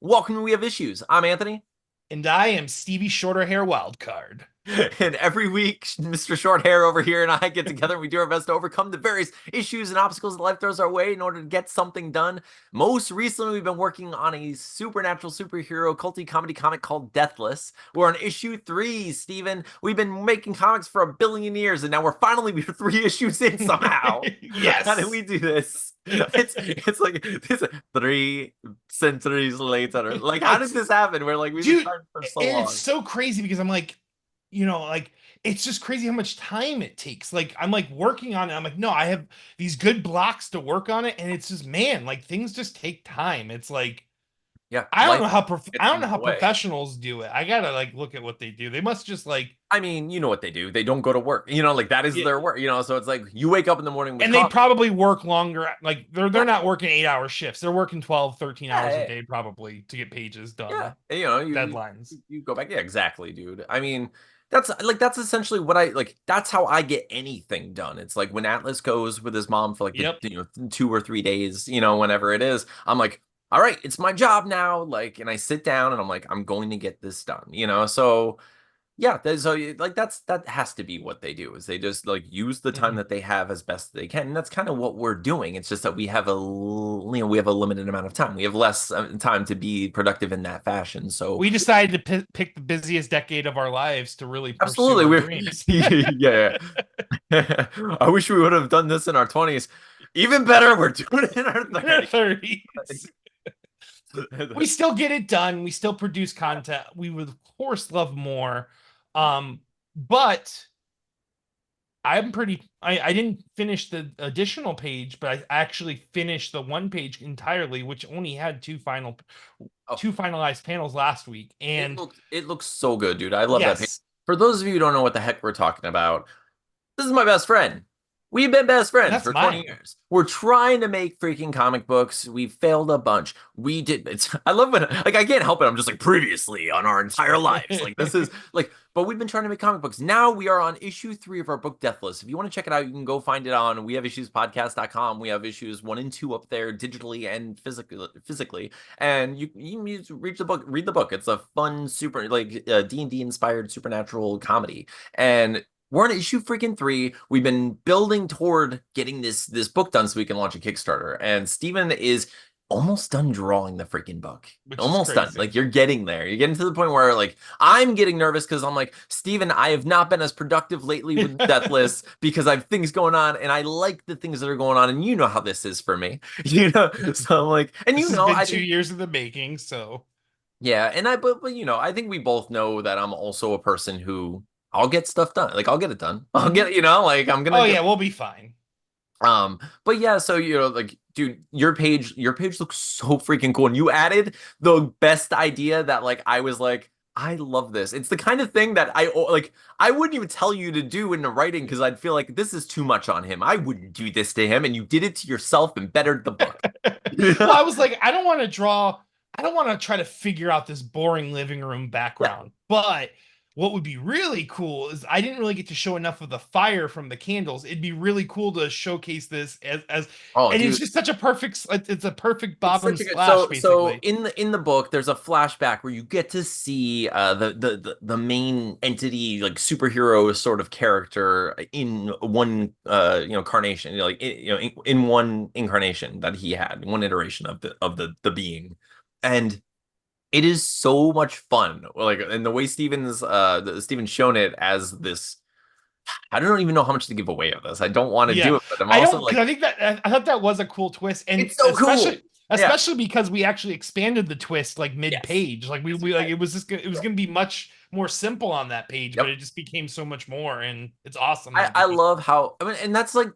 Welcome to We Have Issues. I'm Anthony. And I am Stevie Shorter Hair Wildcard. And every week, Mr. Shorthair over here and I get together and we do our best to overcome the various issues and obstacles that life throws our way in order to get something done. Most recently, we've been working on a supernatural superhero culty comedy comic called Deathless. We're on issue 3, Steven. We've been making comics for 1 billion years and now we're 3 issues in somehow. How did Yes. we do this? It's like this 3 centuries later. Like, how did It's this happen? We're like, we've been dude, trying for so and it's long. so crazy because I'm like, it's just crazy how much time it takes. Like I'm like working on it. I'm like, no, I have these good blocks to work on it, and it's just man, like things just take time. It's like Yeah, I don't life know how gets I in don't know the how way. professionals do it. I gotta like look at what they do. They must just like I mean, you know what they do. They don't go to work. Like that is yeah, their work, So it's like you wake up in the morning with and they coffee. probably work longer. Like they're Yeah, not working 8 hour shifts. They're working 12, 13 hours a yeah, day probably to get pages yeah. done, And, deadlines. you go back. Yeah, exactly, dude. I mean, that's essentially what I like. That's how I get anything done. It's like when Atlas goes with his mom for like the Yep. 2 or 3 days, whenever it is. I'm like, all right, it's my job now. Like, and I sit down and I'm like, I'm going to get this done. So. Yeah, like that has to be what they do is they just like use the time Mhm. that they have as best they can. And that's kind of what we're doing. It's just that we have a limited amount of time. We have less time to be productive in that fashion. So We decided to pick the busiest decade of our lives to really pursue absolutely, our we're dreams. yeah. I wish we would have done this in our 20s. Even better, we're doing it in our In our 30s. 30s. We still get it done. We still produce content. We would of course love more. But I didn't finish the additional page, but I actually finished the one page entirely, which only had Oh, two finalized panels last week. And it looks so good, dude. I love that page. yes, For those of you who don't know what the heck we're talking about, this is my best friend. We've been best friends that's for 20 mine. years. We're trying to make freaking comic books. We failed a bunch. We did. I love when, like, I can't help it. I'm just like, previously on our entire lives. Like, this is like, but we've been trying to make comic books. Now we are on issue 3 of our book Deathless. If you want to check it out, you can go find it on wehaveissuespodcast.com. We have issues 1 and 2 up there digitally and physically. And you read the book. It's a fun, super, like, D&D inspired supernatural comedy. And we're on issue freaking 3. We've been building toward getting this book done so we can launch a Kickstarter. And Steven is almost done drawing the freaking book. Which is Almost done. Like crazy. you're getting there. You're getting to the point where like I'm getting nervous because I'm like, Steven, I have not been as productive lately with Deathless because I have things going on and I like the things that are going on. And you know how this is for me. So I'm like, and This has been I 2 think years in the making, so yeah, and but I think we both know that I'm also a person who I'll get stuff done. Like I'll get it done. I'll get mhm. it, like I'm gonna Oh do yeah, it. we'll be fine. But yeah, so like, dude, your page looks so freaking cool. And you added the best idea that like I was like, I love this. It's the kind of thing that I wouldn't even tell you to do in the writing because I'd feel like this is too much on him. I wouldn't do this to him, and you did it to yourself and bettered the book. Well, I was like, I don't want to try to figure out this boring living room Yeah. background. But what would be really cool is I didn't really get to show enough of the fire from the candles. It'd be really cool to showcase this as Oh, and it's dude. just such a it's a perfect It's bottom such a good splash so basically. in the book there's a flashback where you get to see the main entity like superhero sort of character in one carnation like in one incarnation that he had one iteration of the being, and it is so much fun like and the way Steven's shown it as this. I don't even know how much to give away of this. I don't want to Yeah. do it, but I'm I also don't like, because I think that I thought that was a cool twist. And it's so cool. Yeah. especially because we actually expanded the twist like Yes. mid-page. Like Yes, we we like did. it was gonna be much more simple on that page, but Yep. it just became so much more and it's awesome I, that I it became love how I mean, and that's like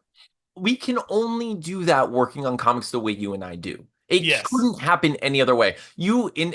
we can only do that working on comics the way you and I do. It yes. couldn't happen any other way. You in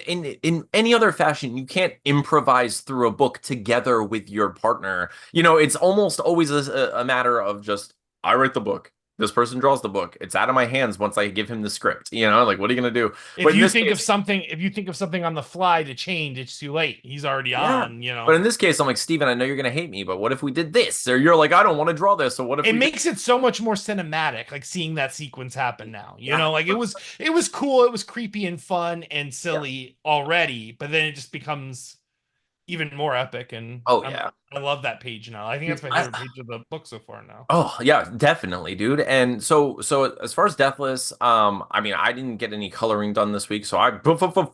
any other fashion, you can't improvise through a book together with your partner. It's almost always a matter of just I write the book. This person draws the book. It's out of my hands once I give him the script. Like, what are you gonna do? If But in you this think of case, something, if you think of something on the fly to change, it's too late. He's already yeah. on, But in this case, I'm like, Steven, I know you're gonna hate me, but what if we did this? Or you're like, I don't want to draw this. So what if It we did? makes it so much more cinematic, like seeing that sequence happen now. Yeah. Like it was cool, it was creepy and fun and Yeah. silly already, but then it just becomes even more epic. And Oh yeah. I love that page now. I think that's Dude, my favorite page of the book so far now. Oh yeah, definitely, dude. And so as far as Deathless, I mean, I didn't get any coloring done this week, so I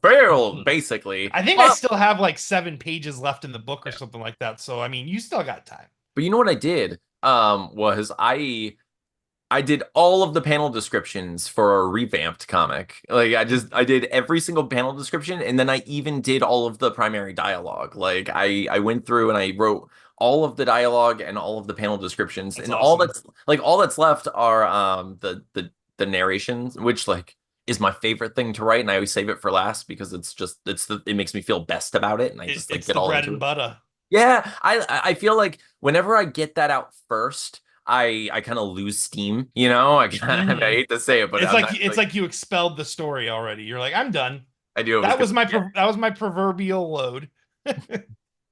failed basically. I think I still have like 7 pages left in the book or Yeah. something like that. So I mean, you still got time. But you know what I did? Was I did all of the panel descriptions for a revamped comic. Like I did every single panel description, and then I even did all of the primary dialogue. Like I went through and I wrote all of the dialogue and all of the panel descriptions, That's and awesome. all that's left are the narrations, which like is my favorite thing to write, and I always save it for last because it makes me feel best about it, and I just like It's get the all bread into and it. butter. Yeah, I feel like whenever I get that out first, I kind of lose steam, I Hmm. hate to say it, but I'm not It's like like you expelled the story already. You're like, I'm done. I knew it was gonna yeah. That was my proverbial load.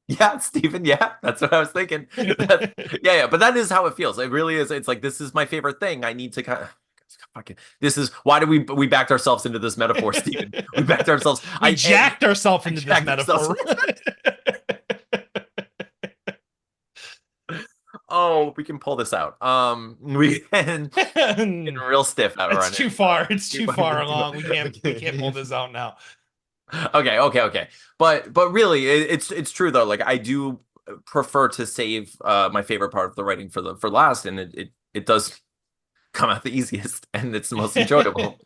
Yeah, Stephen, yeah, that's what I was thinking. Yeah, but that is how it feels. It really is. It's like this is my favorite thing. I need to kind of this is why do we backed ourselves into this metaphor, Stephen? We backed ourselves. We jacked ourselves I into this jacked ourselves. metaphor. Oh, we can pull this out. We can get real stiff out of It's run too here. far. It's too far Too along. We can't pull much. this out now. Okay. But really, it's true though. Like I do prefer to save my favorite part of the writing for last, and it does come out the easiest and it's the most enjoyable.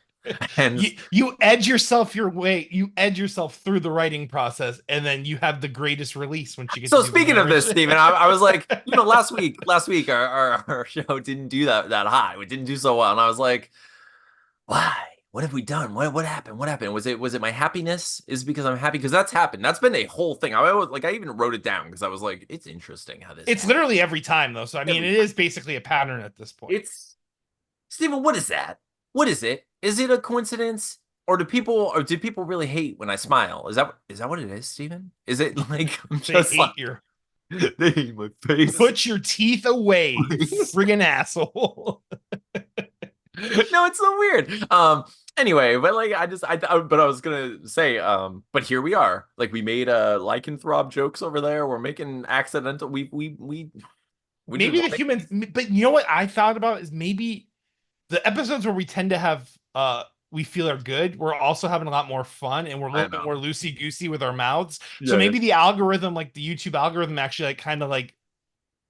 And You edge yourself your way. You edge yourself through the writing process, and then you have the greatest release once you get to so do the speaking of this, narration. Stephen, I was like, last week our show didn't do that high. We didn't do so well, and I was like, why? What have we done? What happened? What happened? Was it my happiness? Is it because I'm happy? Because that's happened. That's been a whole thing. I even wrote it down because I was like, it's interesting how this It's happened literally every time though. So I mean, every it time. is basically a pattern at this point. It's Stephen. What is that? What is it? Is it a coincidence? Or do people really hate when I smile? Is that what it is, Stephen? Is it like I'm They just like hate your they hate my face? put your teeth away, you Please. friggin' asshole. No, it's so weird. Anyway, but like but I was gonna say, but here we are. Like we made lycanthrope jokes over there. We're making accidental. We just Maybe the want to. humans, but you know what I thought about is maybe the episodes where we tend to have we feel are good, we're also having a lot more fun and we're a I little bit know. more loosey goosey with our mouths. So Yeah. maybe the algorithm, like the YouTube algorithm, actually like kind of like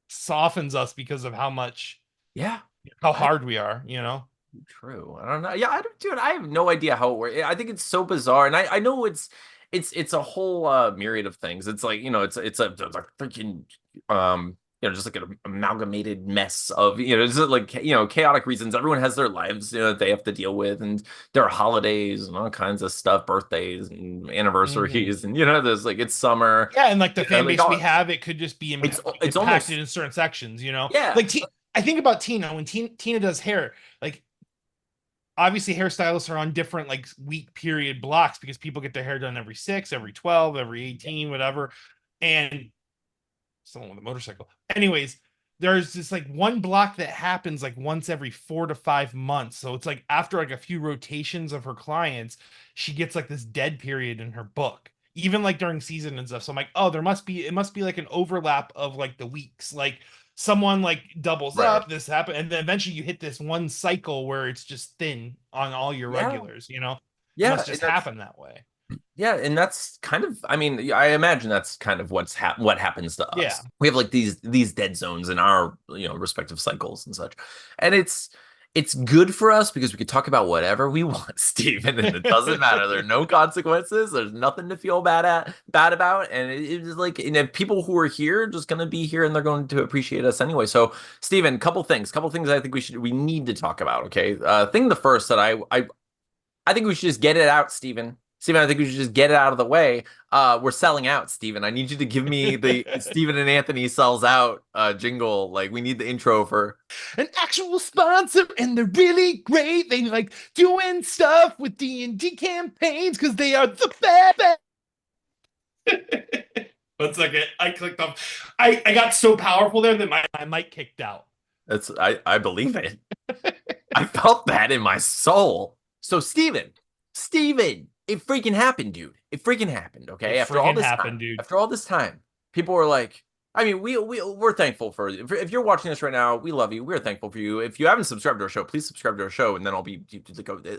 softens us because of Yeah. how I hard we are, you know? True. I don't know. Yeah, dude, I have no idea how it works. I think it's so bizarre, and I know it's a whole myriad of things. It's like it's a freaking just like an amalgamated mess of just like chaotic reasons. Everyone has their lives that they have to deal with, and there are holidays and all kinds of stuff, birthdays and Mhm. anniversaries, and there's like it's summer, Yeah, and like the fan like base we all have, it could just be it's impacted almost in certain sections, you know? yeah Like I think about Tina when Tina does hair, like obviously hairstylists are on different like week period blocks because people get their hair done every 6, every 12, every 18, whatever. And someone with a motorcycle. Anyways, there's this like one block that happens like once every 4 to 5 months. So it's like after like a few rotations of her clients, she gets like this dead period in her book, even like during season and stuff. So I'm like, oh, it must be like an overlap of like the weeks. Like someone like doubles right. up, this happen, and then eventually you hit this one cycle where it's just thin on all your Yeah, regulars, you know? It yeah, must and just that's happen that way. Yeah, and that's kind of, I mean, I imagine that's kind of what happens to Yeah. us. We have like these dead zones in our, respective cycles and such. And it's good for us because we can talk about whatever we want, Steven, and it doesn't matter. There are no consequences. There's nothing to feel bad about. And it's like, people who are here are just gonna be here and they're going to appreciate us anyway. So, Steven, couple things I think we need to talk about, okay? The first that I think we should just get it out, Steven. Steven, I think we should just get it out of the way. We're selling out, Steven. I need you to give me the Steven and Anthony sells out jingle. Like we need the intro for An actual sponsor, and they're really great. They like doing stuff with D&D campaigns because they are the best. 1 second, I clicked off. I got so powerful there that my mic kicked out. I believe it. I felt that in my soul. So Steven, it freaking happened, dude. It freaking happened, okay? It After all freaking this happened, time, dude. after all this time, people were like, I mean, we're thankful for if you're watching this right now, we love you. We're thankful for you. If you haven't subscribed to our show, please subscribe to our show, and then I'll be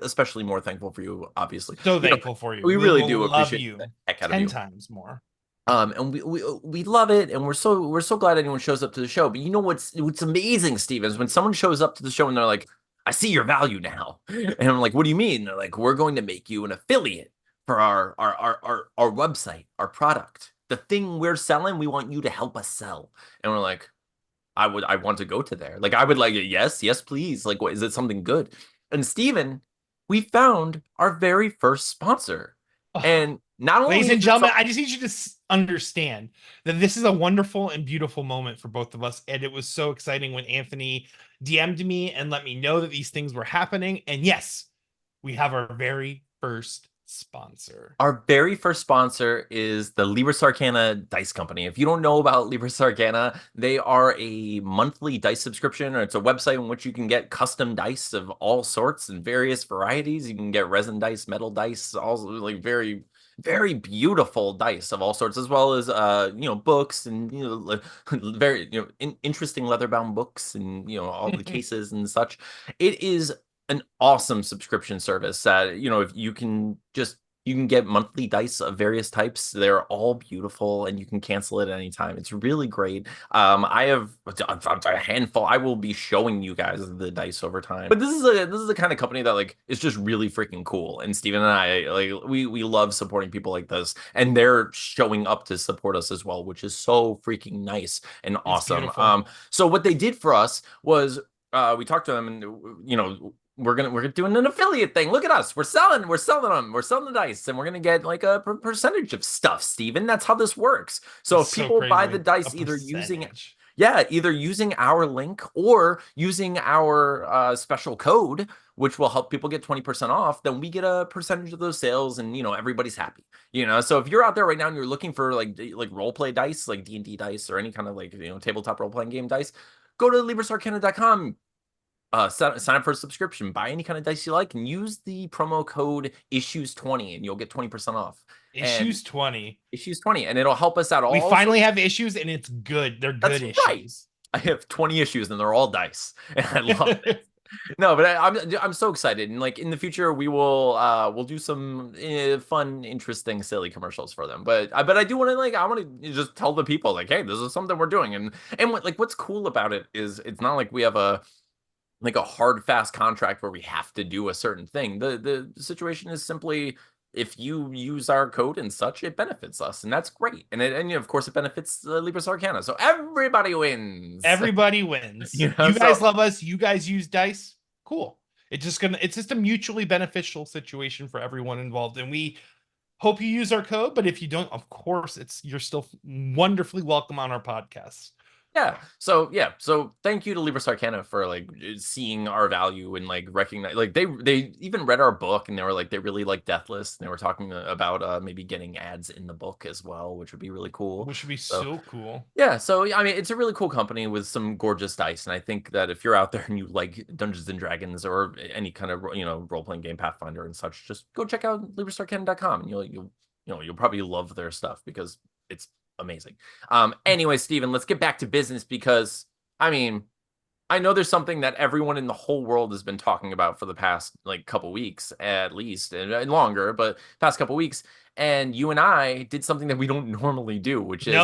especially more thankful for you, obviously. So thankful for you. We We really will do love appreciate you the heck out of 10 you. times more. And we love it, and we're so glad anyone shows up to the show. But you know what's amazing, Steve, is when someone shows up to the show and they're like, "I see your value now," and I'm like, "What do you mean?" And they're like, "We're going to make you an affiliate for our website, our product, the thing we're selling. We want you to help us sell." And we're like, I want to go to there. Like I would like it. Yes, please. Like, what is it? Something good? And Steven, we found our very first sponsor, and not only Ladies and is it gentlemen, I just need you to understand that this is a wonderful and beautiful moment for both of us. And it was so exciting when Anthony DM'd me and let me know that these things were happening. And yes, we have our very first sponsor. Our very first sponsor is the Libris Arcana Dice Company. If you don't know about Libris Arcana, they are a monthly dice subscription, or it's a website in which you can get custom dice of all sorts and various varieties. You can get resin dice, metal dice, also like very, very beautiful dice of all sorts, as well as books and very interesting leather-bound books and all the cases and such. It is an awesome subscription service that if you can get monthly dice of various types. They're all beautiful, and you can cancel it at any time. It's really great. I have a handful. I will be showing you guys the dice over time. But this is the kind of company that like is just really freaking cool. And Steven and I like we love supporting people like this, and they're showing up to support us as well, which is so freaking nice and awesome. So what they did for us was we talked to them, and we're doing an affiliate thing. Look at us. We're selling them. We're selling the dice, and we're gonna get like a percentage of stuff, Steven. That's how this works. So if people buy the dice either using our link or using our special code, which will help people get 20% off, then we get a percentage of those sales, and everybody's happy. So if you're out there right now and you're looking for like role play dice, like D&D dice or any kind of like tabletop role playing game dice, go to librisarcana.com. Sign up for a subscription, buy any kind of dice you like, and use the promo code issues20 and you'll get 20% off. Issues20, and it'll help us out. We finally have issues, and it's good. They're good issues. Right. I have 20 issues, and they're all dice, and I love it. No, but I'm so excited, and like in the future we will we'll do some fun, interesting, silly commercials for them. But I do want to I want to just tell the people like, hey, this is something we're doing, and what's cool about it is it's not like we have a hard fast contract where we have to do a certain thing. The situation is simply if you use our code and such, it benefits us, and that's great. And of course it benefits Libris Arcana. So everybody wins. Everybody wins. You guys love us. You guys use dice. Cool. It's just a mutually beneficial situation for everyone involved. And we hope you use our code, but if you don't, of course you're still wonderfully welcome on our podcast. Yeah. So thank you to Libris Arcana for like seeing our value and like recognize, like they even read our book, and they were like, they really like Deathless, and they were talking about maybe getting ads in the book as well, which would be really cool. Which would be so cool. Yeah. So I mean, it's a really cool company with some gorgeous dice, and I think that if you're out there and you like Dungeons and Dragons or any kind of role playing game, Pathfinder and such, just go check out librisarcana.com, and you'll probably love their stuff because it's amazing. Anyway, Steven, let's get back to business, because I mean, I know there's something that everyone in the whole world has been talking about for the past like couple weeks at least, and longer, but past couple weeks. And you and I did something that we don't normally do, which is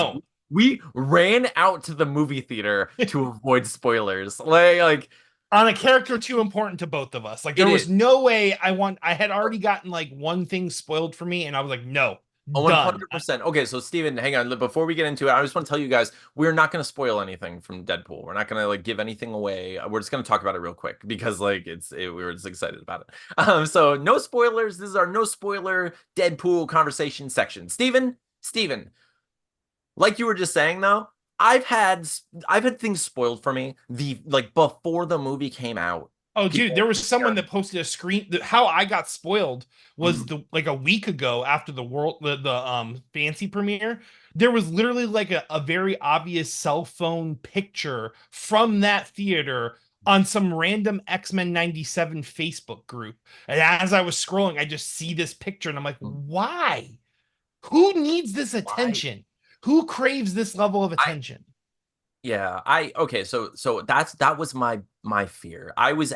we ran out to the movie theater to avoid spoilers. Like on a character too important to both of us. Like there was no way I had already gotten like one thing spoiled for me, and I was like, no, Done. 100%. Okay, so Steven, hang on. Before we get into it, I just want to tell you guys we're not going to spoil anything from Deadpool. We're not going to like give anything away. We're just going to talk about it real quick because like we were just excited about it. So no spoilers. This is our no spoiler Deadpool conversation section. Steven, like you were just saying though, I've had I've had things spoiled for me the like before the movie came out. Oh, dude, People there was someone that posted a screen. How I got spoiled was Mhm. the like a week ago after the fancy premiere. There was literally like a very obvious cell phone picture from that theater on some random X-Men 97 Facebook group. And as I was scrolling, I just see this picture and I'm like, why? Who needs this Why? attention? Who craves this level of I attention? Yeah, I okay, so that was my fear. I was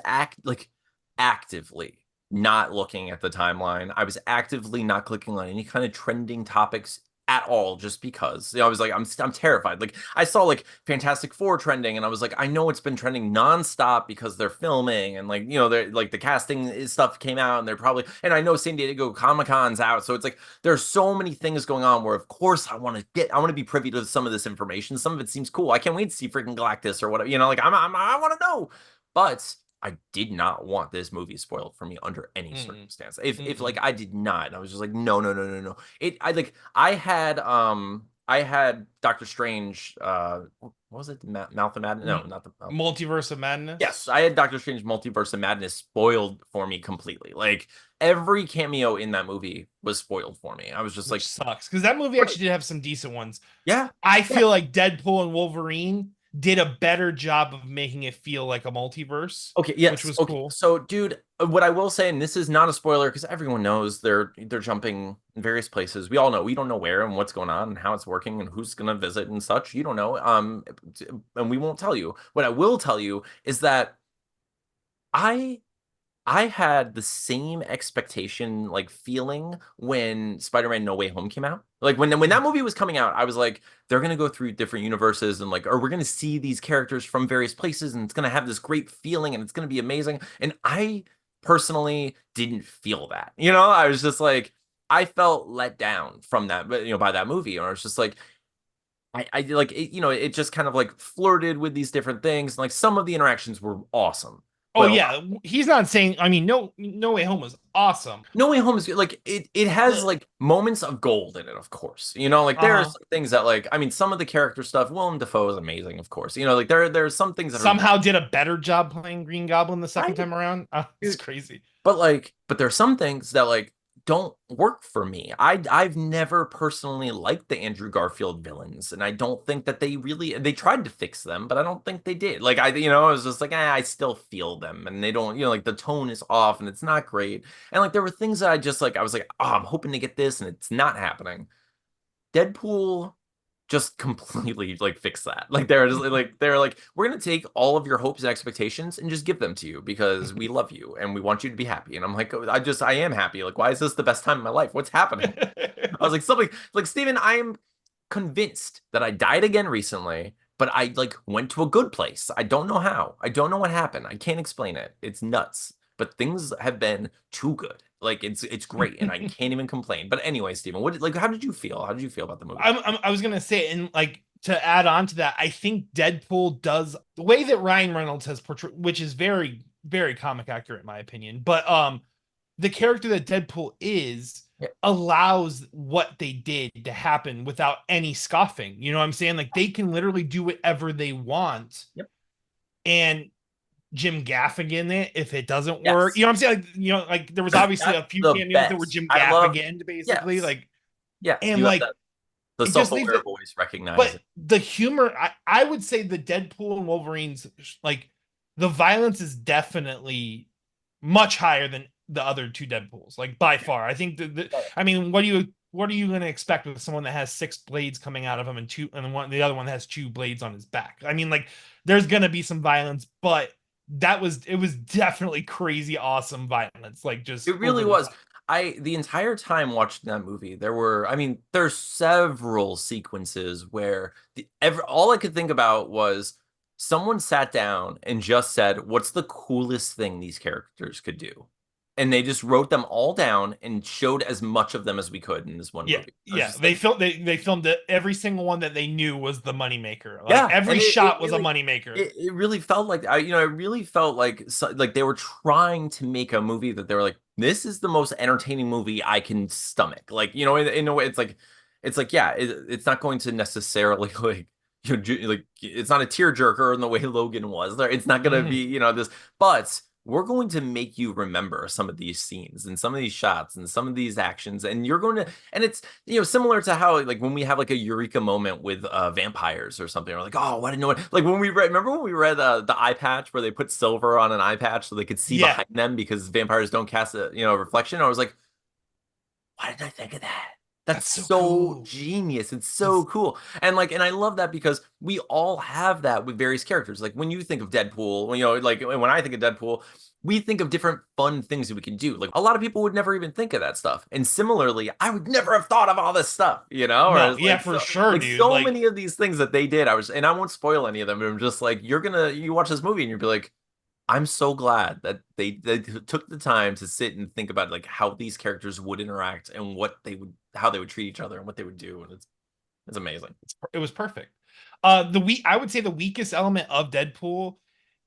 actively not looking at the timeline. I was actively not clicking on any kind of trending topics at all just because. I was like I'm terrified. Like I saw like Fantastic Four trending and I was like I know it's been trending nonstop because they're filming and like they're like the stuff came out and they're probably and I know San Diego Comic-Con's out, so it's like there's so many things going on where of course I want to be privy to some of this information. Some of it seems cool. I can't wait to see freaking Galactus or whatever. Like I want to know. But I did not want this movie spoiled for me under any Mm-mm. circumstance. If like Mm-mm. I did not, and I was just like, no, no, no, no, no. I had Doctor Strange what was it? Mouth of Madness? No, M- not the Mouth. Multiverse of Yes, Madness. I had Doctor Strange Multiverse of Madness spoiled for me completely. Like every cameo in that movie was spoiled for me. I was just Which like, sucks because that movie right. actually did have some decent ones. Yeah. I Yeah. feel like Deadpool and Wolverine did a better job of making it feel like a multiverse, Okay, which yes. was Okay. cool. So, dude, what I will say, and this is not a spoiler because everyone knows they're jumping in various places. We all know. We don't know where and what's going on and how it's working and who's gonna visit and such. You don't know. And we won't tell you. What I will tell you is that I I had the same expectation, like feeling when Spider-Man No Way Home came out. Like when that movie was coming out, I was like, they're gonna go through different universes and like, or we're gonna see these characters from various places, and it's gonna have this great feeling, and it's gonna be amazing. And I personally didn't feel that. I was just like, I felt let down from that, but by that movie, or it's just like. I like it, it just kind of like flirted with these different things. And like some of the interactions were awesome, Oh but yeah, he's not saying. I mean, No Way Home was awesome. No Way Home is good. Like it has like moments of gold in it, of course. Like Uh there are huh. some things that like I mean some of the character stuff, Willem Dafoe is amazing, of course. Like there's some things that are Somehow did a better job playing Green Goblin the second right, time around. It's dude. crazy. But there's some things that like don't work for me. I've never personally liked the Andrew Garfield villains, and I don't think that they tried to fix them, but I don't think they did. Like I was just like, I still feel them, and they don't, like the tone is off, and it's not great. And like there were things that I was like, oh, I'm hoping to get this, and it's not happening. Deadpool just completely like fix that. Like they're like we're gonna take all of your hopes and expectations and just give them to you because we love you and we want you to be happy. And I'm like, I am happy. Like, why is this the best time in my life? What's happening? I was like, something like Steven, I am convinced that I died again recently, but I like went to a good place. I don't know how. I don't know what happened. I can't explain it. It's nuts. But things have been too good. Like it's great, and I can't even complain. But anyway, Steven, how did you feel? How did you feel about the movie? I was gonna say, and like to add on to that, I think Deadpool does the way that Ryan Reynolds has portrayed, which is very, very comic accurate in my opinion. But the character that Deadpool is Yeah. allows what they did to happen without any scoffing. You know what I'm saying? Like they can literally do whatever they want, Yep. and Jim Gaffigan it if it doesn't work. You Yes. know what I'm saying? Like there was obviously That's a few the cameos that were best. Jim I love. Gaffigan, basically. Yes. Like Yes. and You have like the it just leaves self-aware it. voice But recognizing. the humor, I would say the Deadpool and Wolverine's like the violence is definitely much higher than the other two Deadpools, like by far. I think I mean, what are you going to expect with someone that has six blades coming out of him and the other one has two blades on his back? I mean, like there's going to be some violence, but it was definitely crazy awesome violence, like just It really over the was. top. The entire time watching that movie, I mean, there's several sequences where all I could think about was someone sat down and just said, "What's the coolest thing these characters could do?" and they just wrote them all down and showed as much of them as we could in this one Yeah, movie. I was yeah. just They like, filmed they filmed it, every single one that they knew was the moneymaker. Like yeah, every and it shot was a really moneymaker. it really felt like it really felt like like they were trying to make a movie that they were like, this is the most entertaining movie I can stomach. Like, in a way, it's like, yeah, it's not going to necessarily like like it's not a tearjerker in the way Logan was. It's not going to be Mhm. this, but we're going to make you remember some of these scenes and some of these shots and some of these actions, and you're going to, and it's similar to how like when we have like a eureka moment with vampires or something, we're like, oh, I didn't know it. Like when we read, remember when we read the eye patch where they put silver on an eye patch so they could see Yeah, behind them because vampires don't cast a reflection. I was like, why didn't I think of that? That's that's so so cool. genius. It's so It's cool. And I love that because we all have that with various characters. Like when you think of Deadpool, like when I think of Deadpool, we think of different fun things that we can do. Like a lot of people would never even think of that stuff. And similarly, I would never have thought of all this stuff. Or no, it's yeah, like for sure, dude. so Like many of these things that they did. And I won't spoil any of them, but I'm just like, you watch this movie and you'll be like, I'm so glad that they took the time to sit and think about like how these characters would interact and how they would treat each other and what they would do, and it's amazing. it was perfect. I would say the weakest element of Deadpool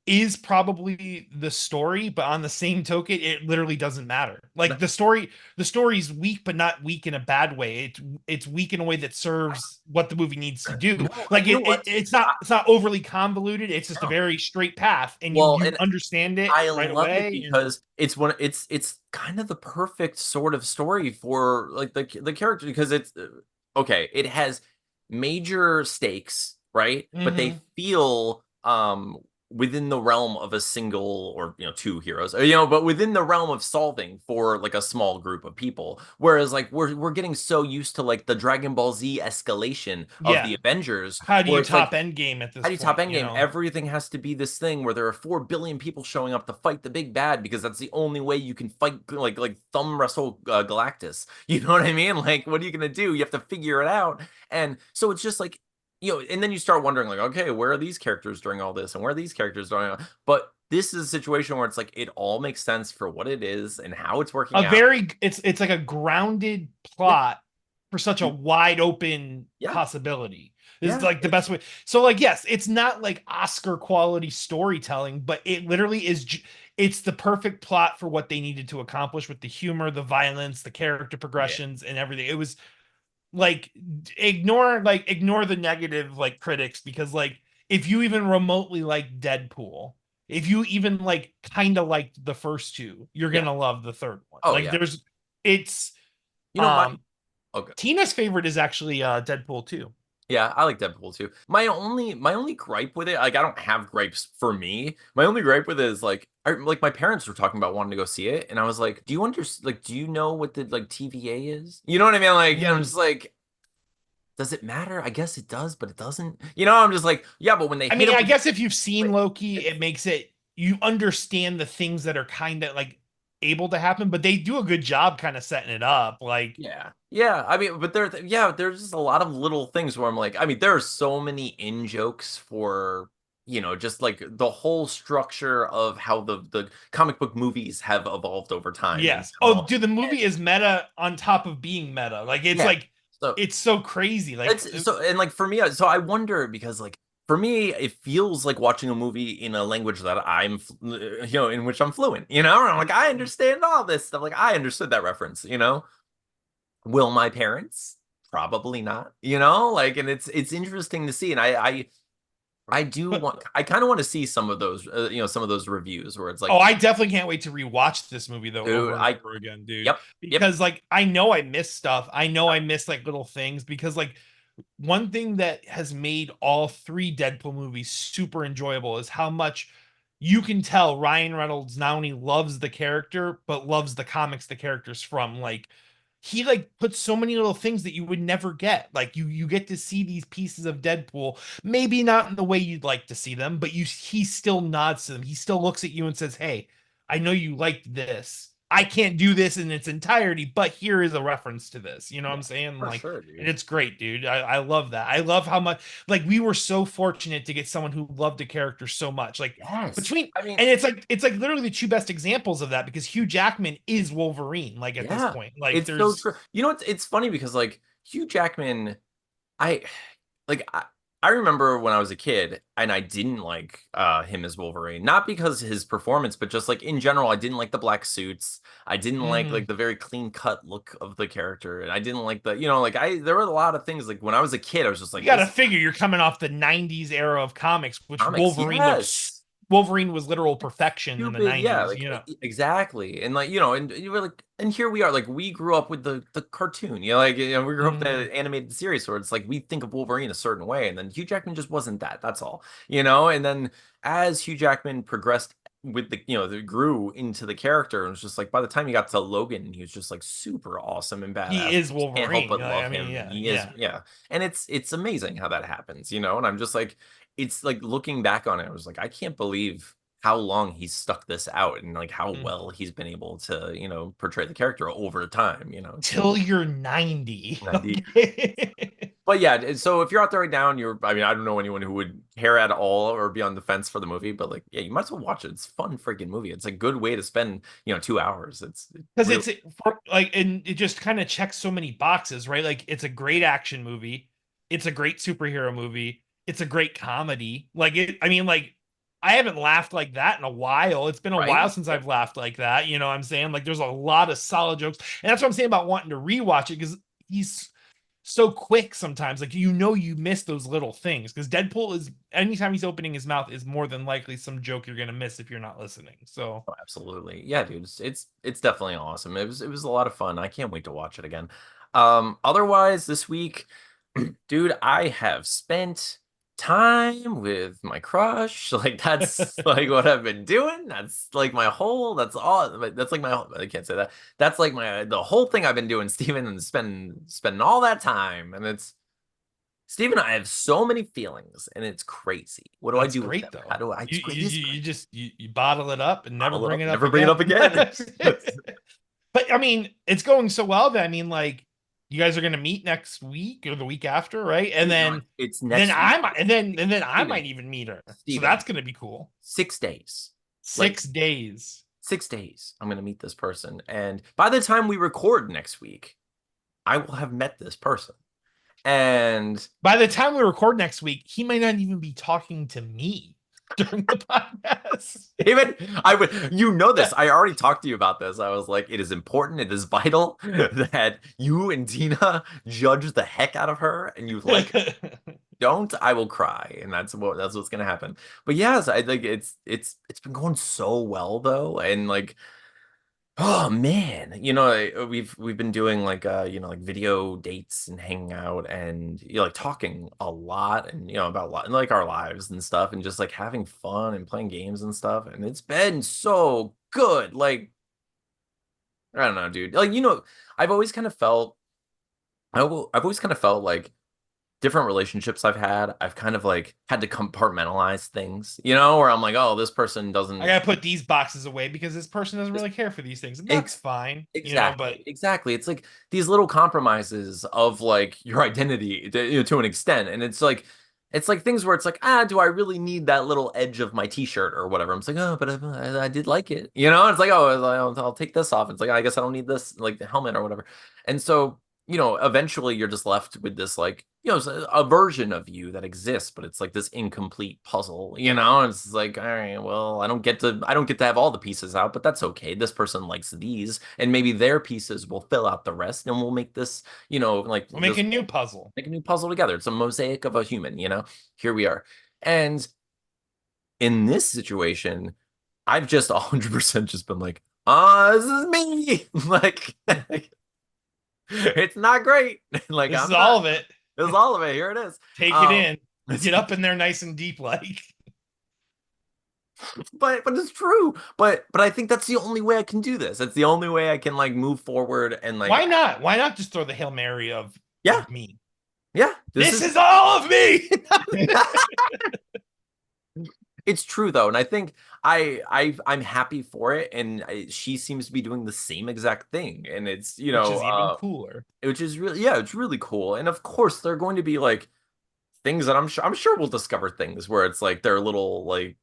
is probably the story, but on the same token, it literally doesn't matter. No, Like the story's weak, but not weak in a bad way. It's weak in a way that serves what the movie needs to do. no, Like you know what? it's not overly convoluted. It's just a No. very straight path, and you Well, you and understand it I right love it away. And because it's kind of the perfect sort of story for like the character because it's okay, it has major stakes, right? But they Mhm. feel within the realm of a single or two heroes, but within the realm of solving for like a small group of people. Whereas like we're getting so used to like the Dragon Ball Z escalation of Yeah, the Avengers how do where you it's like top Endgame at how this do you top point? You Endgame? know. Everything has to be this thing where there are 4 billion people showing up to fight the big bad because that's the only way you can fight like thumb wrestle Galactus. You know what I mean? Like, what are you gonna do? You have to figure it out. And so it's just like and then you start wondering like, okay, where are these characters during all this, and where are these characters during all. But this is a situation where it's like it all makes sense for what it is and how it's working A out. very it's like a grounded Yeah, plot for such a wide open yeah, possibility is yeah. like the best way. So like yes, it's not like Oscar quality storytelling, but it literally it's the perfect plot for what they needed to accomplish with the humor, the violence, the character Yeah. progressions and everything. It was like ignore the negative like critics, because like if you even remotely like Deadpool, if you even like kind of liked the first two, you're Yeah. gonna love the third one. Oh Like yeah. it's My um okay. Tina's favorite is actually Deadpool 2. Yeah, I like Deadpool too. My only gripe with it, like I don't have gripes for me. My only gripe with it is like my parents were talking about wanting to go see it, and I was like, do you know what the like TVA is? You know what I mean? Like, I'm Mhm. just like, does it matter? I guess it does, but it doesn't. I'm just like, yeah, but when they I hit mean, him I with the guess if you've seen like, Loki, it makes it you understand the things that are kind of like able to happen, but they do a good job kind of setting it up. Like yeah. Yeah. I mean, but there's just a lot of little things where I'm like, I mean, there are so many in jokes for, just like the whole structure of how the comic book movies have evolved over time in yes. Oh, general. dude, the And movie is meta on top of being meta. yeah. So It's so crazy. and like for me, so I wonder because like for me, it feels like watching a movie in a language that in which I'm fluent, and I'm like, I understand all this stuff. Like I understood that reference. Will my parents? Probably not, like, and it's interesting to see. And I do but I kind of want to see some of those reviews where it's oh, like, I definitely can't wait to rewatch this movie though dude, over and over again, dude. yep, yep, Because like I know I miss stuff. I know I miss like little things, because like one thing that has made all three Deadpool movies super enjoyable is how much you can tell Ryan Reynolds not only loves the character but loves the comics the character's from. Like he like puts so many little things that you would never get. Like you get to see these pieces of Deadpool, maybe not in the way you'd like to see them, but he still nods to them. He still looks at you and says, "Hey, I know you liked this. I can't do this in its entirety, but here is a reference to this. You know what Yeah, I'm saying? for Like, sure, and dude. it's great, dude. I love that. I love how much like we were so fortunate to get someone who loved the character so much. Like Yes. between I mean, and it's like literally the two best examples of that because Hugh Jackman is Wolverine, like at this yeah, point. Like it's so there's true. You know, it's funny because like Hugh Jackman, I like I remember when I was a kid and I didn't like him as Wolverine, not because his performance, but just like in general, I didn't like the black suits. I didn't like mhm. the very clean cut look of the character, and I didn't like the like I there were a lot of things like when I was a kid, I was just You like got to this figure you're coming off the 90s era of comics, which comics, yes. Wolverine was literal perfection in the Stupid, yeah, 90s, like you know. exactly, and like and you were like, and here we are, like we grew up with the cartoon, like we grew up with Mhm. the animated series, where it's like we think of Wolverine a certain way, and then Hugh Jackman just wasn't that. That's all, and then as Hugh Jackman progressed with the the grew into the character, and it was just like by the time he got to Logan, he was just like super awesome and He badass. is You just can't help Wolverine. but Like, love I mean, him, and yeah, he is, yeah. yeah, and it's amazing how that happens, and I'm just like, it's like looking back on it, I was like, I can't believe how long he's stuck this out and like how Mm. well he's been able to, portray the character over time, it's been Till you're 90. 90. Okay. But yeah, so if you're out there right now and I mean, I don't know anyone who would care at all or be on the fence for the movie, but like, yeah, you might as well watch it. It's a fun freaking movie. It's a good way to spend, 2 hours. It's Because really, like, and it just kind of checks so many boxes, right? Like, it's a great action movie, it's a great superhero movie, it's a great comedy. Like, I mean, like, I haven't laughed like that in a while. It's been a while right? since Yep. I've laughed like that. You know what I'm saying? Like, there's a lot of solid jokes. And that's what I'm saying about wanting to rewatch it because he's so quick sometimes. Like, you miss those little things because Deadpool is anytime he's opening his mouth is more than likely some joke you're going to miss if you're not listening. So, Oh, absolutely. Yeah, dude. It's definitely awesome. It was a lot of fun. I can't wait to watch it again. Otherwise this week, dude, I have spent time with my crush. Like that's like what I've been doing. That's like that's all that's like I can't say that. That's like the whole thing I've been doing, Steven, and spending all that time. And it's Steven, I have so many feelings and it's crazy. What do I that's do with great them? How though. do I it's great. It is great. You just you bottle it up and never Bottle it bring up, it up never bring it up again. again. But I mean, it's going so well that I mean, like, you guys are gonna meet next week or the week after, right? And Dude, no, then it's next week. and then I Steven, might even meet her. So Steven, that's gonna be cool. 6 days. Like 6 days. 6 days. I'm gonna meet this person. And by the time we record next week, I will have met this person. And By the time we record next week, he might not even be talking to me during the podcast. even this. I already talked to you about this. I was like, it is important, it is vital that you and Tina judge the heck out of her and you like her. Don't, I will cry, and that's what's gonna happen. But yes, I think it's been going so well though, and like, oh man, we've been doing like like video dates and hanging out and like talking a lot and about a lot and like our lives and stuff and just like having fun and playing games and stuff, and it's been so good. Like, I don't know, dude. Like, I've always kind of felt I've always kind of felt like different relationships I've had, I've kind of like had to compartmentalize things, where I'm like, oh, this person I doesn't. gotta put these boxes away because this person doesn't really care for these things, and that's Ex fine, you know. But exactly, exactly. It's like these little compromises of like your identity to an extent, and it's like things where it's like, do I really need that little edge of my t-shirt or whatever? I'm just like, oh, but I did like it, It's like, oh, I'll take this off. It's like, I guess I don't need this, like the helmet or whatever. And so eventually you're just left with this like, a version of you that exists, but it's like this incomplete puzzle, And it's like, all right, well, I don't get to have all the pieces out, but that's okay. This person likes these, and maybe their pieces will fill out the rest, and we'll make this, like we'll make a this new puzzle. make a new puzzle together. It's a mosaic of a human. Here we are. And in this situation, I've just 100% just been like, this is me. Like, it's not great. Like, This is I'm not. all of it. This is all of it. Here it is. Take it in. It's, Get up in there nice and deep, like. but it's true. But I think that's the only way I can do this. That's the only way I can like move forward and like, Why not? Why not just throw the Hail Mary yeah, of me? yeah. This is all of me. It's true though, and I think I'm happy for it, and she seems to be doing the same exact thing, and it's which is even cooler. which is really yeah, it's really cool, and of course they're going to be like things that I'm sure we'll discover things where it's like they're little like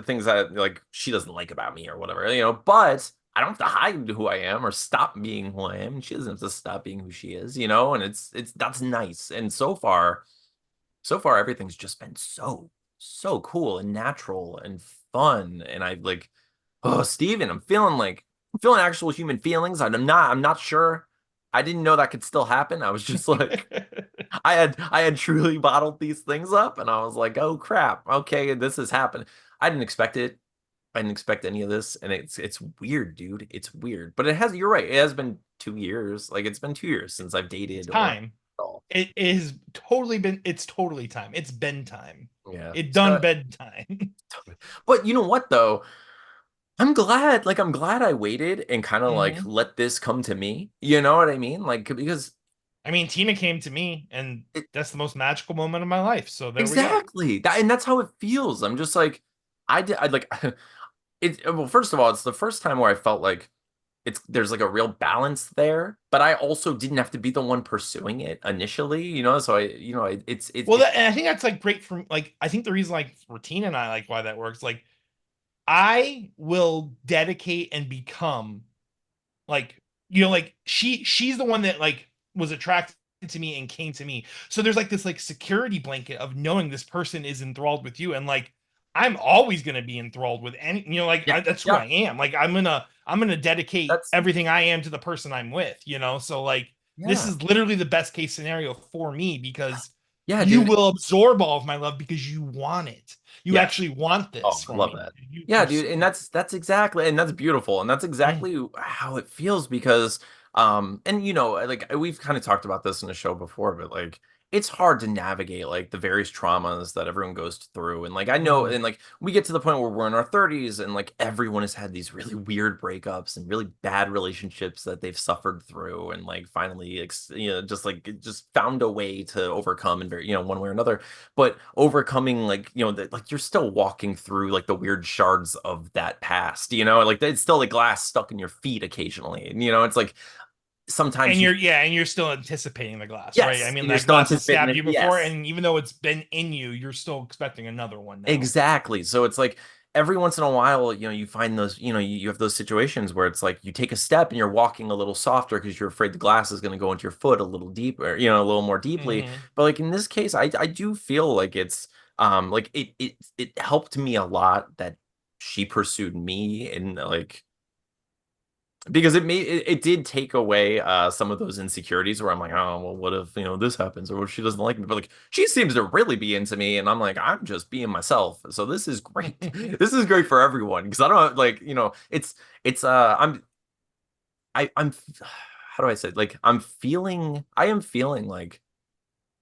things that like she doesn't like about me or whatever, but I don't have to hide who I am or stop being who I am. She doesn't have to stop being who she is, and it's that's nice. And so far everything's just been so cool and natural and fun. And I like, oh, Steven, I'm feeling actual human feelings. I'm not sure. I didn't know that could still happen. I was just like, I had truly bottled these things up, and I was like, oh crap, okay, this has happened. I didn't expect it. I didn't expect any of this, and it's weird, dude. It's weird, but you're right. It has been 2 years. Like it's been 2 years since I've dated or Time. at all. It is totally been. It's totally time. It's been time. Yeah. It done So, bedtime. but you know what though? I'm glad I waited and kind of like Hmm. let this come to me. You know what I mean? Like because I mean, Tina came to me, and it, that's the most magical moment of my life. So there we go. exactly and that's how it feels. I'm just like I like it. Well, first of all, it's the first time where I felt like there's like a real balance there, but I also didn't have to be the one pursuing it initially. So Well, and I think that's like great for like. I think the reason like for Tina and I like why that works. Like, I will dedicate and become like like she's the one that like was attracted to me and came to me, so there's like this like security blanket of knowing this person is enthralled with you, and like I'm always going to be enthralled with any like yeah that's who yeah I am. Like I'm gonna dedicate that's everything I am to the person I'm with, so like this yeah is literally the best case scenario for me because yeah you dude will absorb all of my love because you want it. You yeah. actually want Oh, this I from love me. that. You Yeah, dude, and pursue. that's exactly and that's beautiful and that's Mm, exactly how it feels because and like we've kind of talked about this in the show before, but like it's hard to navigate like the various traumas that everyone goes through and like I know mhm. and like we get to the point where we're in our 30s and like everyone has had these really weird breakups and really bad relationships that they've suffered through and like finally just found a way to overcome and very one way or another but overcoming like like you're still walking through like the weird shards of that past like it's still like glass stuck in your feet occasionally and it's like sometimes And you you're still anticipating the glass, right? I yes mean, and you're that still glass has anticipating stabbed it you before, yes and even though it's been in you, you're still expecting another one now. exactly so it's like every once in a while you find those you have those situations where it's like you take a step and you're walking a little softer because you're afraid the glass is going to go into your foot a little deeper a little more deeply Hmm. but like in this case I do feel like it's like it helped me a lot that she pursued me and like because it did take away some of those insecurities where I'm like, oh well, what if this happens or what if she doesn't like me? But like she seems to really be into me, and I'm like, I'm just being myself. So this is great. This is great for everyone because I don't like it's I'm how do I say it? Like I am feeling like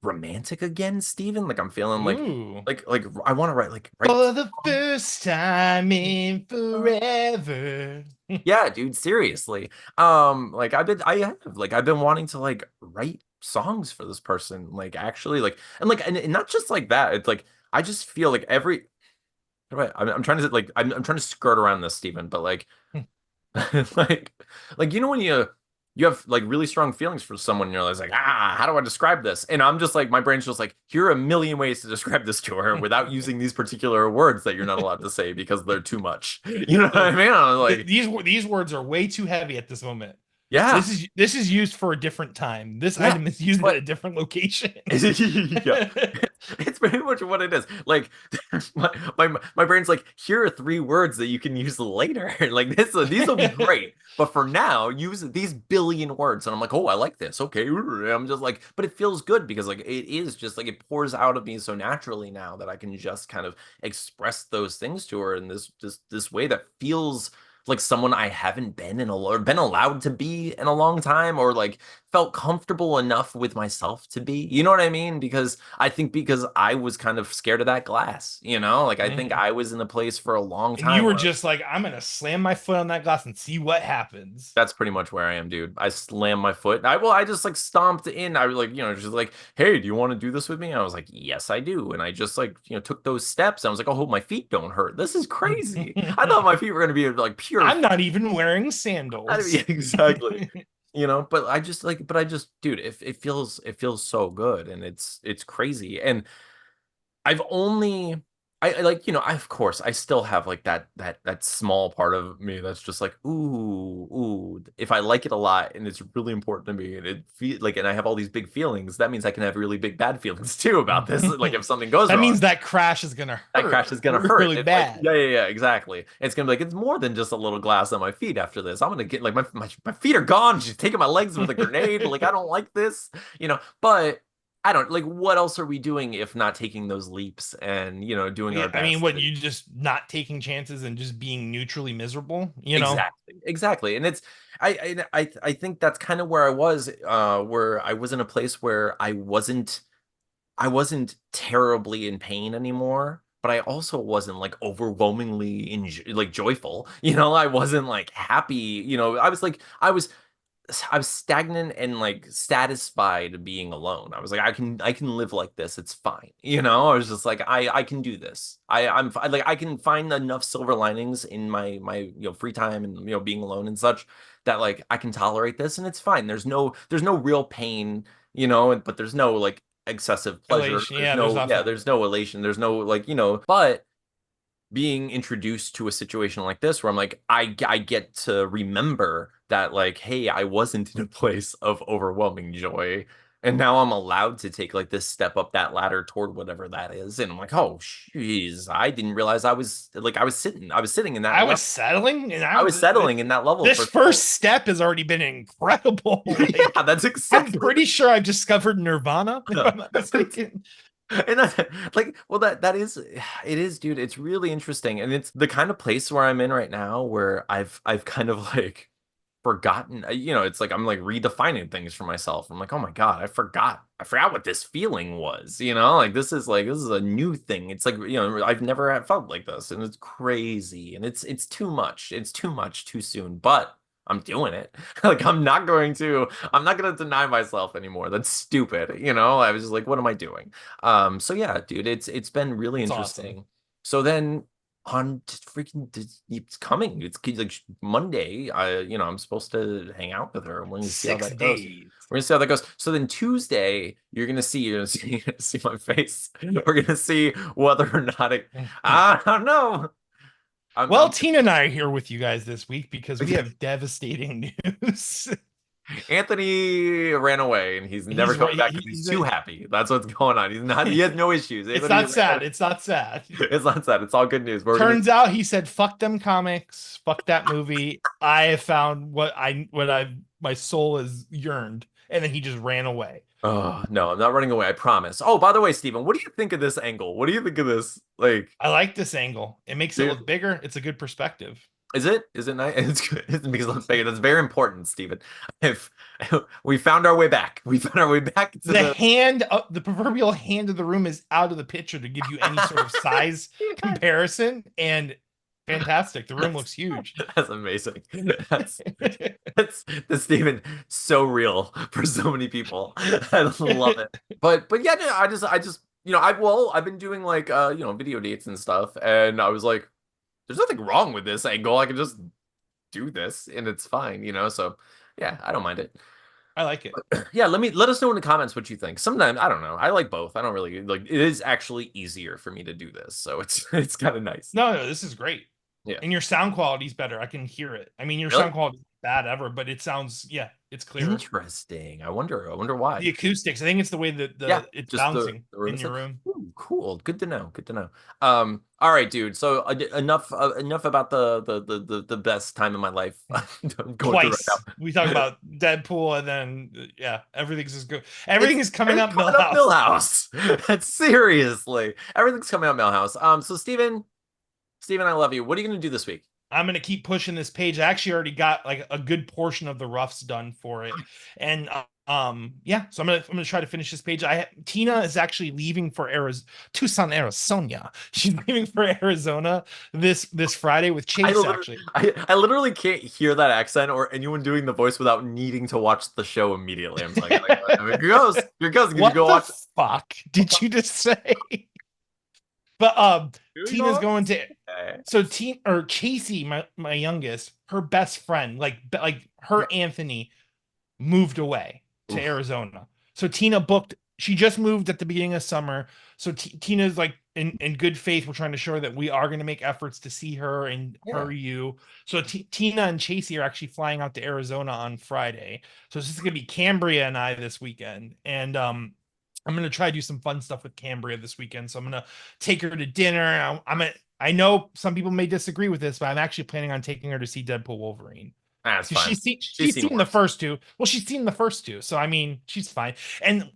romantic again, Steven. Like I'm feeling Ooh. like I want to write For the first time in forever. yeah, dude, seriously. Like I've been wanting to like write songs for this person, like actually like and not just like that. It's like I just feel like I'm trying to like I'm trying to skirt around this, Stephen, but like like when you have like really strong feelings for someone and you're always like how do I describe this and I'm just like my brain's just like here are a million ways to describe this to her without using these particular words that you're not allowed to say because they're too much you know what I mean I'm like These words are way too heavy at this moment. yeah This is used for a different time. This yeah item is used at a but different location. yeah it's pretty much what it is like my brain's like here are 3 words that you can use later like these will be great but for now use these billion words and I'm like oh I like this okay I'm just like but it feels good because like it is just like it pours out of me so naturally now that I can just kind of express those things to her in this way that feels like someone I haven't been in a or been allowed to be in a long time, or like felt comfortable enough with myself to be. You know what I mean? Because I think because I was kind of scared of that glass, you know? Like I think Mhm. I was in a place for a long And you time were where just like, I'm gonna slam my foot on that glass and see what happens. that's pretty much where I am, dude. I slammed my foot. I just like stomped in. I was like, just like, hey, do you want to do this with me? And I was like, yes, I do. And I just like, took those steps. I was like, oh, hope my feet don't hurt. This is crazy. I thought my feet were gonna be like pure. I'm not even wearing sandals. Yeah, exactly. But I just like, dude, it feels so good, and it's crazy. And I've only I like, of course I still have like that small part of me that's just like, ooh, if I like it a lot and it's really important to me and it feel like, and I have all these big feelings, that means I can have really big bad feelings too about this. Like if something goes That wrong, means that crash is gonna that hurt crash is gonna hurt. really It's like, bad. yeah, exactly. It's gonna be like, it's more than just a little glass on my feet after this. I'm gonna get like my feet are gone. She's taking my legs with a grenade. Like, I don't like this, but I don't like, what else are we doing if not taking those leaps and doing Yeah, our I mean, best what, to you just not taking chances and just being neutrally miserable, you know? exactly. And it's I think that's kind of where I was, where I was in a place where I wasn't terribly in pain anymore, but I also wasn't like overwhelmingly like joyful. I wasn't like happy. I was stagnant and like satisfied being alone. I was like, I can live like this. It's fine. I was just like, I can do this. Like, I can find enough silver linings in my free time and being alone and such, that like I can tolerate this and it's fine. There's no real pain, but there's no like excessive pleasure. Elation. There's Yeah, there's no, yeah, nothing. there's no elation. There's no like, but being introduced to a situation like this where I'm like, I get to remember that, like, hey, I wasn't in a place of overwhelming joy. And now I'm allowed to take like this step up that ladder toward whatever that is. And I'm like, oh, jeez, I didn't realize I was sitting in that I was level. settling, and I was settling in that level this for so. first step has already been incredible. Yeah, Like, that's I'm exactly. pretty sure I've discovered Nirvana, if I'm not mistaken. And like, well, that is, it is, dude. It's really interesting, and it's the kind of place where I'm in right now, where I've kind of like forgotten. It's like I'm like redefining things for myself. I'm like, oh my God, I forgot what this feeling was. Like this is a new thing. It's like, I've never felt like this, and it's crazy, and it's too much. It's too much too soon, but I'm doing it. Like, I'm not gonna deny myself anymore. That's stupid. I was just like, what am I doing? So yeah, dude, it's been really It's awesome. interesting. So then on just freaking, it's coming. It's like Monday. I'm supposed to hang out with her. We're gonna see how Six that goes. days. We're gonna see how that goes. So then Tuesday, you're gonna see my face. We're gonna see whether or not I don't know. Well, I'm Tina and I are here with you guys this week because we have devastating news. Anthony ran away and he's never He's right. coming back because he's too happy. That's what's going on. He has no issues. It's Anthony not ran away. sad. It's not sad. It's not sad. It's all good news. But we're gonna Turns out he said, "Fuck them comics. Fuck that movie. I have found what my soul has yearned," and then he just ran away. Oh, no, I'm not running away. I promise. Oh, by the way, Steven, what do you think of this angle? What do you think of this? Like, I like this angle. It makes it dude, look bigger. It's a good perspective. is it nice? It's good. It's because let's say that's very important, Steven. If we found our way back, we found our way back to The the hand, the proverbial hand of the room is out of the picture to give you any sort of size comparison, and fantastic. The room looks huge. That's amazing. That's that's Steven, so real for so many people. I love it. But yeah, no, I just I've been doing like video dates and stuff, and I was like, there's nothing wrong with this angle. I can just do this and it's fine, so yeah, I don't mind it. I like it. Yeah, let us know in the comments what you think. Sometimes I don't know. I like both. I don't really like, it is actually easier for me to do this, so it's kind of nice. No, no, this is great. Yeah. And your sound quality is better. I can hear it. I mean, your Really? sound quality is bad ever, but it sounds, yeah, it's clearer. Interesting. I wonder why. The acoustics, I think it's the way that Yeah, it's just the bouncing room in stuff. your room. Ooh, cool. Good to know. Good to know. All right, dude. So enough about the best time in my life I'm going through right Twice. We talk now. about Deadpool, and then yeah, everything's just good. It's Everything is coming it's up coming up Millhouse. Milhouse. Seriously, everything's coming up Milhouse. So Steven, I love you. What are you gonna do this week? I'm gonna keep pushing this page. I actually already got like a good portion of the roughs done for it, and yeah. So I'm gonna try to finish this page. Tina is actually leaving for Arizona, Tucson, Arizona. She's leaving for Arizona this Friday with Chase. Actually, I literally can't hear that accent or anyone doing the voice without needing to watch the show immediately. I'm just like, here goes, here goes. Can you what go the watch? fuck did you just say? But Here Tina's goes? going to Okay. so Chasey, my youngest, her best friend, like her Yeah. Anthony moved away to Oof. Arizona. So Tina booked. She just moved at the beginning of summer. So Tina's like in good faith. We're trying to show that we are going to make efforts to see her and Yeah. her you. So Tina and Chasey are actually flying out to Arizona on Friday. So this is going to be Cambria and I this weekend. And I'm going to try to do some fun stuff with Cambria this weekend. So I'm going to take her to dinner. I know some people may disagree with this, but I'm actually planning on taking her to see Deadpool Wolverine. That's Because fine. she's seen the worse. first two. Well, she's seen the first two, so I mean, she's fine. And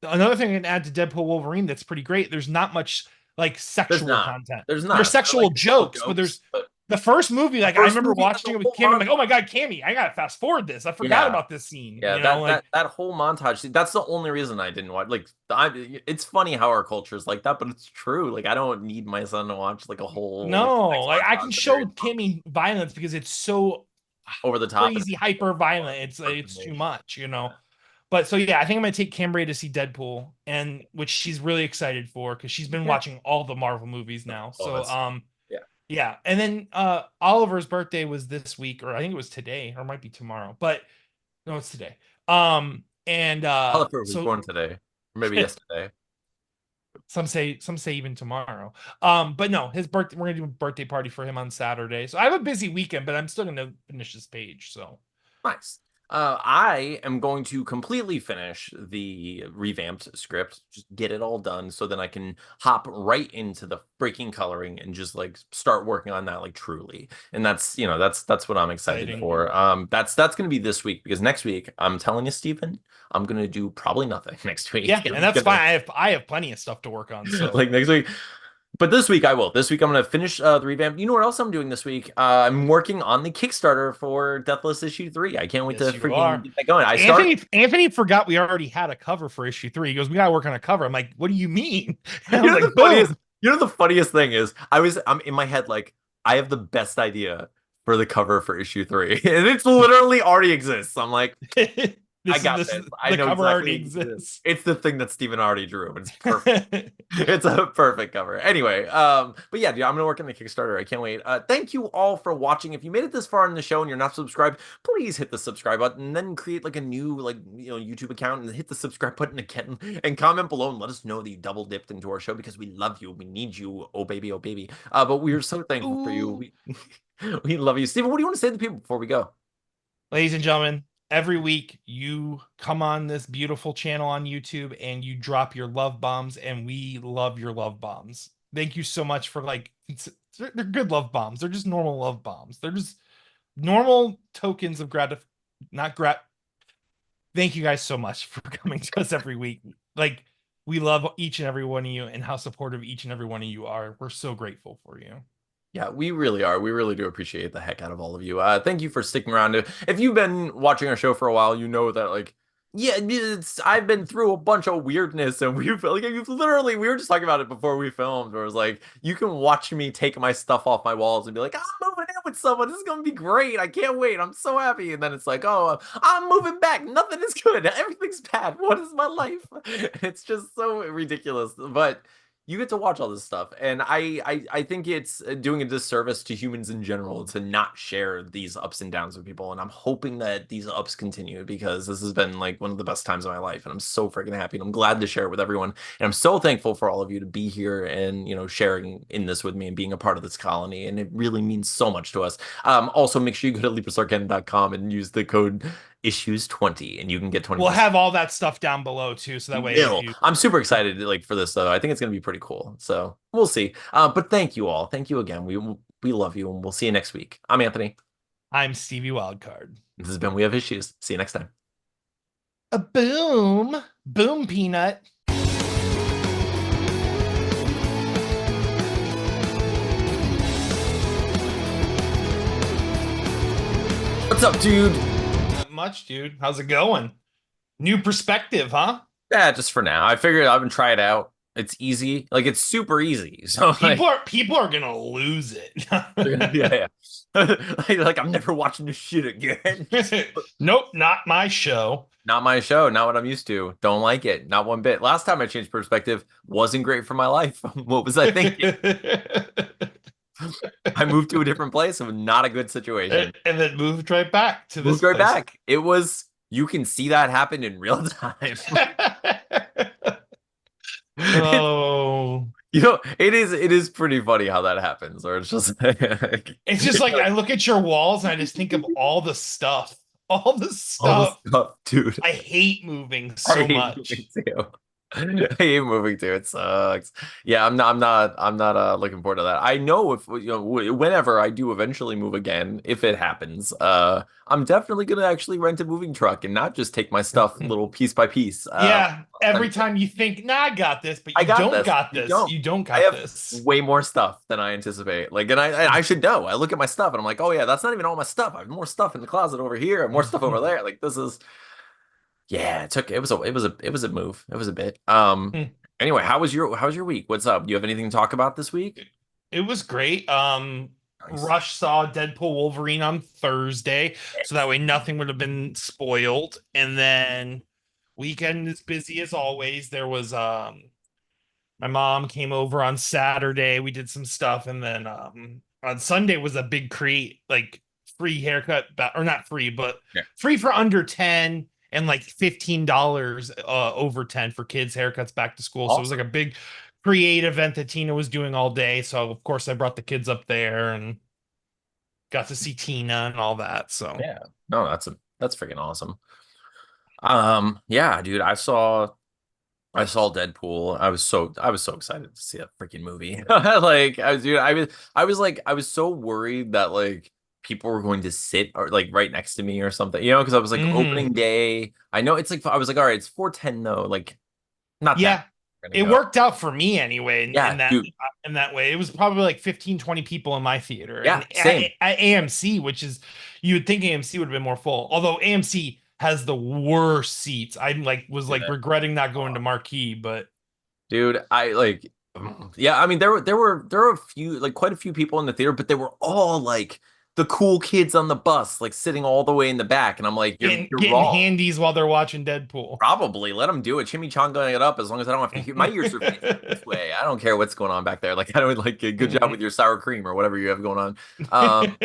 another thing I can add to Deadpool Wolverine that's pretty great. There's not much like There's sexual not. content. There's There's not. They're sexual like little jokes, but there's but the first movie. the Like I first remember movie has a watching it with whole Cammy. I'm like, montage. oh my god, Cammy! I gotta fast forward this. I forgot Yeah. about this scene. Yeah, You know, that whole montage. That's the only reason I didn't watch. Like, it's funny how our culture is like that, but it's true. Like, I don't need my son to watch like a whole like no, sex like I can montage. show Cammy violence because it's so Over the top and crazy hyper violent. It's too much, you know. But so yeah, I think I'm gonna take Cambria to see Deadpool, and which she's really excited for because she's been yeah. watching all the Marvel movies now. Oh, So yeah. yeah. And then Oliver's birthday was this week, or I think it was today, or it might be tomorrow, but no, it's today. And Oliver was so born today, or maybe yesterday. some say even tomorrow. But no, his birthday, we're gonna do a birthday party for him on Saturday. So I have a busy weekend, but I'm still gonna finish this page. So Nice. I am going to completely finish the revamped script, just get it all done, so then I can hop right into the breaking coloring and just like start working on that like truly. And that's what I'm excited Exciting. for. That's gonna be this week because next week I'm telling you, Stephen, I'm gonna do probably nothing next week. Yeah, and that's fine. I have plenty of stuff to work on. So like next week. But this week I will. This week I'm going to finish the revamp. You know what else I'm doing this week? I'm working on the Kickstarter for Deathless issue 3. I can't wait to freaking get that going. Anthony forgot we already had a cover for issue 3. He goes, "We got to work on a cover." I'm like, "What do you mean?" And I was like, "Boom." The funniest thing is I'm in my head like I have the best idea for the cover for issue 3. And it's literally already exists. I'm like, I got this. I know cover exactly already exists. It's the thing that Steven already drew. It's perfect. It's a perfect cover. Anyway, but yeah, dude, I'm gonna work on the Kickstarter. I can't wait. Thank you all for watching. If you made it this far in the show and you're not subscribed, please hit the subscribe button and then create like a new YouTube account and hit the subscribe button again and comment below and let us know that you double dipped into our show because we love you. We need you. Oh baby, oh baby. But we are so thankful for you. We love you. Steven, what do you want to say to the people before we go? Ladies and gentlemen, every week you come on this beautiful channel on YouTube and you drop your love bombs, and we love your love bombs. Thank you so much for they're good love bombs. They're just normal love bombs. They're just normal tokens of Thank you guys so much for coming to us every week. Like, we love each and every one of you and how supportive each and every one of you are. We're so grateful for you. Yeah, we really are. We really do appreciate the heck out of all of you. Thank you for sticking around. If you've been watching our show for a while, you know that I've been through a bunch of weirdness, and we were just talking about it before we filmed, where it was like, you can watch me take my stuff off my walls and be like, I'm moving in with someone. This is gonna be great. I can't wait. I'm so happy. And then it's like, oh, I'm moving back. Nothing is good. Everything's bad. What is my life? It's just so ridiculous. But you get to watch all this stuff, and I think it's doing a disservice to humans in general to not share these ups and downs with people, and I'm hoping that these ups continue because this has been like one of the best times of my life, and I'm so freaking happy, and I'm glad to share it with everyone, and I'm so thankful for all of you to be here and sharing in this with me and being a part of this colony, and it really means so much to us. Also, make sure you go to librisarcana.com and use the code issues20 and you can get 20%. We'll have all that stuff down below too, so that way I'm super excited for this though. I think it's gonna be pretty cool, so we'll see. But thank you all. Thank you again. We love you, and we'll see you next week. I'm Anthony. I'm Stevie Wildcard. This has been We Have Issues. See you next time. A boom peanut. What's up, dude? Not much, dude. How's it going? New perspective, huh? Yeah, just for now. I figured I would try it out. It's easy. Like it's super easy. So People are gonna lose it. yeah, yeah. Like I'm never watching this shit again. Nope, not my show. Not my show, not what I'm used to. Don't like it. Not one bit. Last time I changed perspective wasn't great for my life. What was I thinking? I moved to a different place. It was not a good situation. And then moved right back to this Moved right place. back. It was, you can see that happen in real time. Oh, It is pretty funny how that happens, or it's just like, it's just like I look at your walls and I just think of all the stuff. All the all the stuff. stuff, dude. I hate moving I so hate moving much. too. I hate moving too. It sucks. Yeah, I'm not looking forward to that. I know if whenever I do eventually move again, if it happens, I'm definitely gonna actually rent a moving truck and not just take my stuff little piece by piece. Yeah, every time you think, nah, I got this, but I you got don't this. got You this. don't. You don't I got have this. way more stuff than I anticipate. Like, and I should know. I look at my stuff and I'm like, oh yeah, that's not even all my stuff. I have more stuff in the closet over here, and more stuff over there. Like this is, yeah. It was a move. It was a bit. Anyway, how was your week? What's up? Do you have anything to talk about this week? It was great. Nice. Rush saw Deadpool Wolverine on Thursday, so that way nothing would have been spoiled. And then weekend is busy as always. There was my mom came over on Saturday. We did some stuff, and then on Sunday was a big create like free haircut or not free, but Yeah. free for under 10 and like $15 over 10 for kids haircuts back to school. So it was like Awesome. a big create event that Tina was doing all day. So of course I brought the kids up there and got to see Tina and all that. So Yeah. No, that's freaking awesome. Yeah, dude, I saw Deadpool. I was so excited to see that freaking movie. Like I was so worried that like people were going to sit or like right next to me or something, because I was like mhm. opening day. I know it's like I was like, all right, it's 4:10 though, like not that Yeah, gonna it go. worked out for me anyway Yeah, dude. in that way. It was probably like 15, 20 people in my theater Yeah, and same. at AMC, which is you would think AMC would have been more full, although AMC has the worst seats. I like was like Yeah. regretting not going to Marquee, but Dude, I like yeah, I mean there were a few like quite a few people in the theater, but they were all like the cool kids on the bus, like sitting all the way in the back, and I'm like, you're getting wrong. handies while they're watching Deadpool. Probably let them do it. Chimichangaing it up as long as I don't have to hear my ears are facing this way. I don't care what's going on back there. Like I don't like a good job with your sour cream or whatever you have going on.